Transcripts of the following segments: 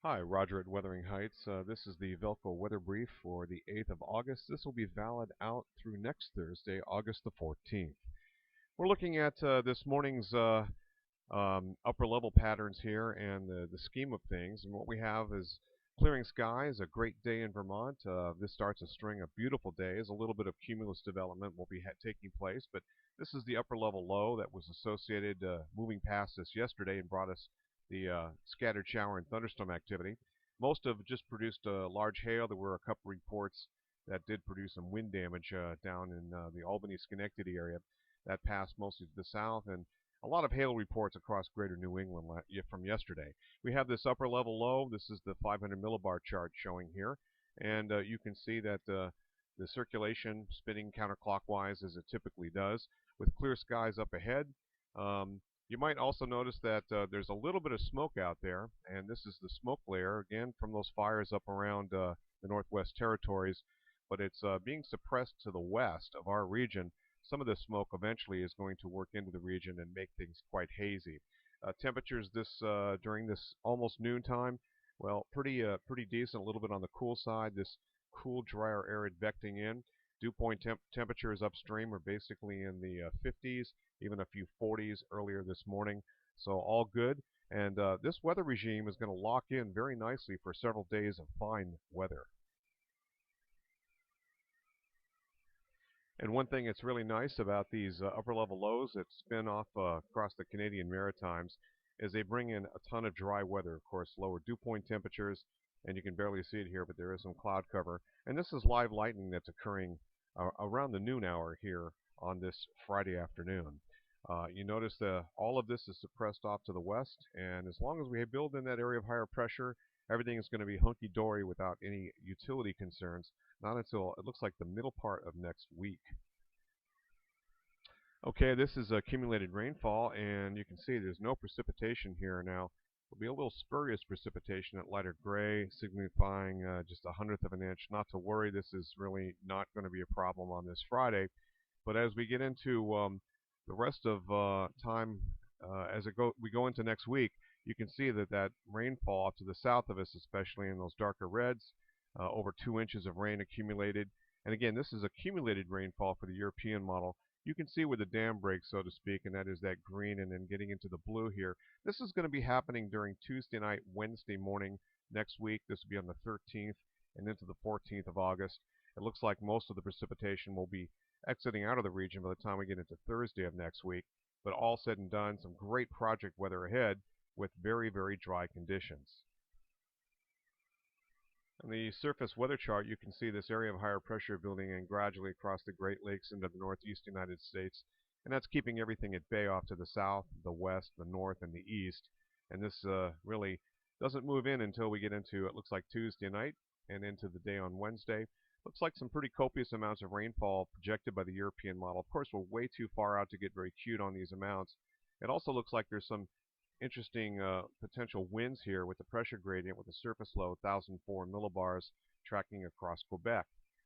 Hi, Roger at Wuthering Heights. This is the Velco weather brief for the 8th of August. This will be valid out through next Thursday, August the 14th. We're looking at this morning's upper level patterns here and the scheme of things. And what we have is clearing skies, a great day in Vermont. This starts a string of beautiful days. A little bit of cumulus development will be taking place, but this is the upper level low that was associated moving past us yesterday and brought us the scattered shower and thunderstorm activity. Most have just produced large hail. There were a couple reports that did produce some wind damage down in the Albany-Schenectady area. That passed mostly to the south, and a lot of hail reports across greater New England from yesterday. We have this upper level low. This is the 500 millibar chart showing here, and you can see that the circulation spinning counterclockwise as it typically does, with clear skies up ahead. You might also notice that there's a little bit of smoke out there, and this is the smoke layer, again, from those fires up around the Northwest Territories, but it's being suppressed to the west of our region. Some of this smoke eventually is going to work into the region and make things quite hazy. Temperatures during this almost noontime, well, pretty decent, a little bit on the cool side. This cool, drier air advecting in. Dew point temperatures upstream are basically in the 50s, even a few 40s earlier this morning. So all good. And this weather regime is going to lock in very nicely for several days of fine weather. And one thing that's really nice about these upper level lows that spin off across the Canadian Maritimes is they bring in a ton of dry weather. Of course, lower dew point temperatures, and you can barely see it here, but there is some cloud cover. And this is live lightning that's occurring around the noon hour here on this Friday afternoon. You notice that all of this is suppressed off to the west, and as long as we build in that area of higher pressure, everything is going to be hunky-dory without any utility concerns, not until it looks like the middle part of next week. Okay, this is accumulated rainfall, and you can see there's no precipitation here now. There'll be a little spurious precipitation at lighter gray, signifying just 1/100 of an inch. Not to worry, this is really not going to be a problem on this Friday. But as we get into the rest of time, we go into next week, you can see that rainfall off to the south of us, especially in those darker reds, over 2 inches of rain accumulated. And again, this is accumulated rainfall for the European model. You can see where the dam breaks, so to speak, and that is that green and then getting into the blue here. This is going to be happening during Tuesday night, Wednesday morning next week. This will be on the 13th and into the 14th of August. It looks like most of the precipitation will be exiting out of the region by the time we get into Thursday of next week. But all said and done, some great project weather ahead with very, very dry conditions. On the surface weather chart, you can see this area of higher pressure building in gradually across the Great Lakes into the northeast United States, and that's keeping everything at bay off to the south, the west, the north, and the east. And this really doesn't move in until we get into, it looks like Tuesday night and into the day on Wednesday. Looks like some pretty copious amounts of rainfall projected by the European model. Of course, we're way too far out to get very cute on these amounts. It also looks like there's some interesting potential winds here with the pressure gradient with the surface low 1,004 millibars tracking across Quebec.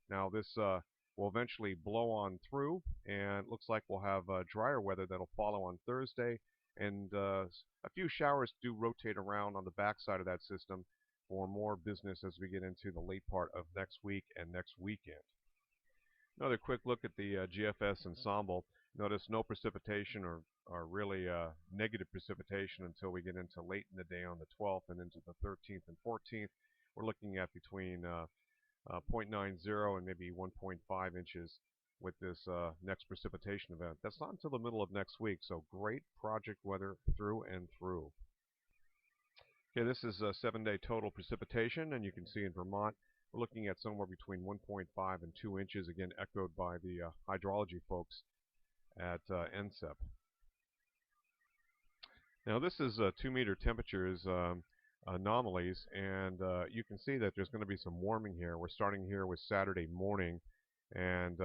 Now this will eventually blow on through, and it looks like we'll have drier weather that'll follow on Thursday, and a few showers do rotate around on the backside of that system for more business as we get into the late part of next week and next weekend. Another quick look at the GFS ensemble. Notice no precipitation or really negative precipitation until we get into late in the day on the 12th and into the 13th and 14th. We're looking at between 0.90 and maybe 1.5 inches with this next precipitation event. That's not until the middle of next week, so great project weather through and through. Okay, this is a 7-day total precipitation, and you can see in Vermont we're looking at somewhere between 1.5 and 2 inches, again echoed by the hydrology folks at NCEP. Now this is 2-meter temperatures anomalies, and you can see that there's going to be some warming here. We're starting here with Saturday morning, and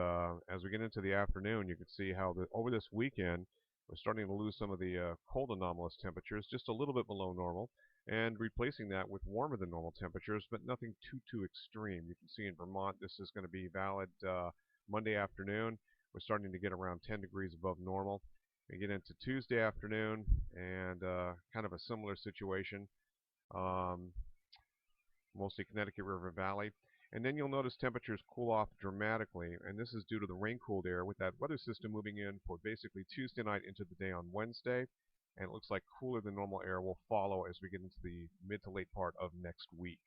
as we get into the afternoon, you can see how over this weekend we're starting to lose some of the cold anomalous temperatures, just a little bit below normal, and replacing that with warmer than normal temperatures, but nothing too extreme. You can see in Vermont this is going to be valid Monday afternoon. We're starting to get around 10 degrees above normal. We get into Tuesday afternoon, and kind of a similar situation. mostly Connecticut River Valley. And then you'll notice temperatures cool off dramatically, and this is due to the rain-cooled air with that weather system moving in for basically Tuesday night into the day on Wednesday. And it looks like cooler than normal air will follow as we get into the mid to late part of next week.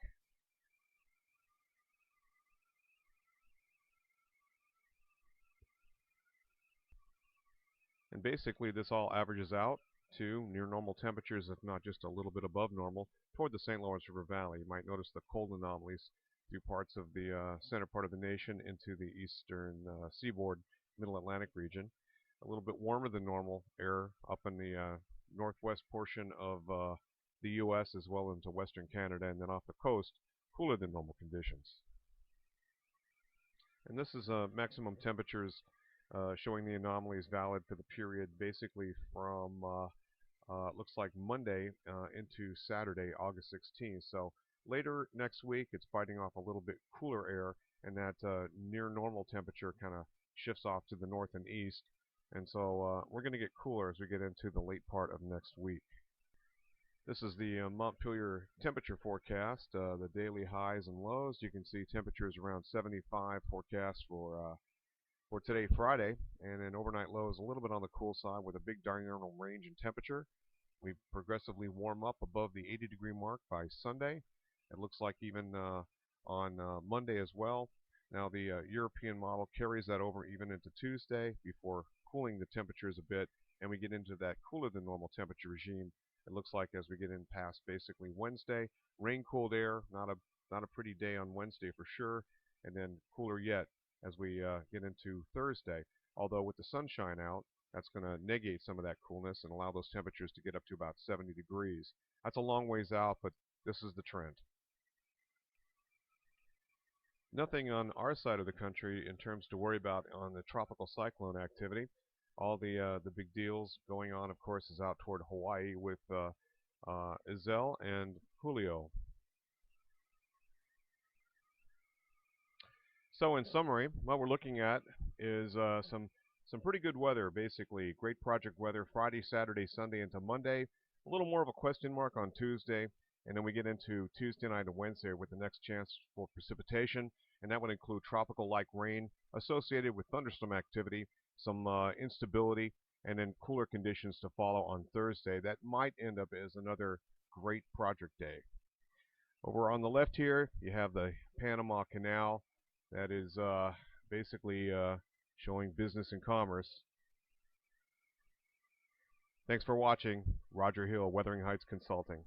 And basically this all averages out to near normal temperatures, if not just a little bit above normal, toward the St. Lawrence River Valley. You might notice the cold anomalies through parts of the center part of the nation into the eastern seaboard, middle Atlantic region. A little bit warmer than normal air up in the northwest portion of the U.S. as well into western Canada, and then off the coast, cooler than normal conditions. And this is maximum temperatures showing the anomaly is valid for the period basically from looks like Monday into Saturday, August 16th. So later next week, it's fighting off a little bit cooler air, and that near normal temperature kind of shifts off to the north and east. And so we're going to get cooler as we get into the late part of next week. This is the Montpelier temperature forecast, the daily highs and lows. You can see temperatures around 75 forecast for today, Friday, and then overnight lows a little bit on the cool side with a big diurnal range in temperature. We progressively warm up above the 80-degree mark by Sunday. It looks like even on Monday as well. Now the European model carries that over even into Tuesday before cooling the temperatures a bit, and we get into that cooler than normal temperature regime. It looks like as we get in past basically Wednesday, rain-cooled air, not a pretty day on Wednesday for sure, and then cooler yet as we get into Thursday. Although with the sunshine out, that's going to negate some of that coolness and allow those temperatures to get up to about 70 degrees. That's a long ways out, but this is the trend. Nothing on our side of the country in terms to worry about on the tropical cyclone activity. All the big deals going on, of course, is out toward Hawaii with Iselle and Julio. So in summary, what we're looking at is some pretty good weather, basically. Great project weather Friday, Saturday, Sunday into Monday. A little more of a question mark on Tuesday. And then we get into Tuesday night and Wednesday with the next chance for precipitation. And that would include tropical-like rain associated with thunderstorm activity, some instability, and then cooler conditions to follow on Thursday. That might end up as another great project day. Over on the left here, you have the Panama Canal. That is basically showing business and commerce. Thanks for watching. Roger Hill, Wuthering Heights Consulting.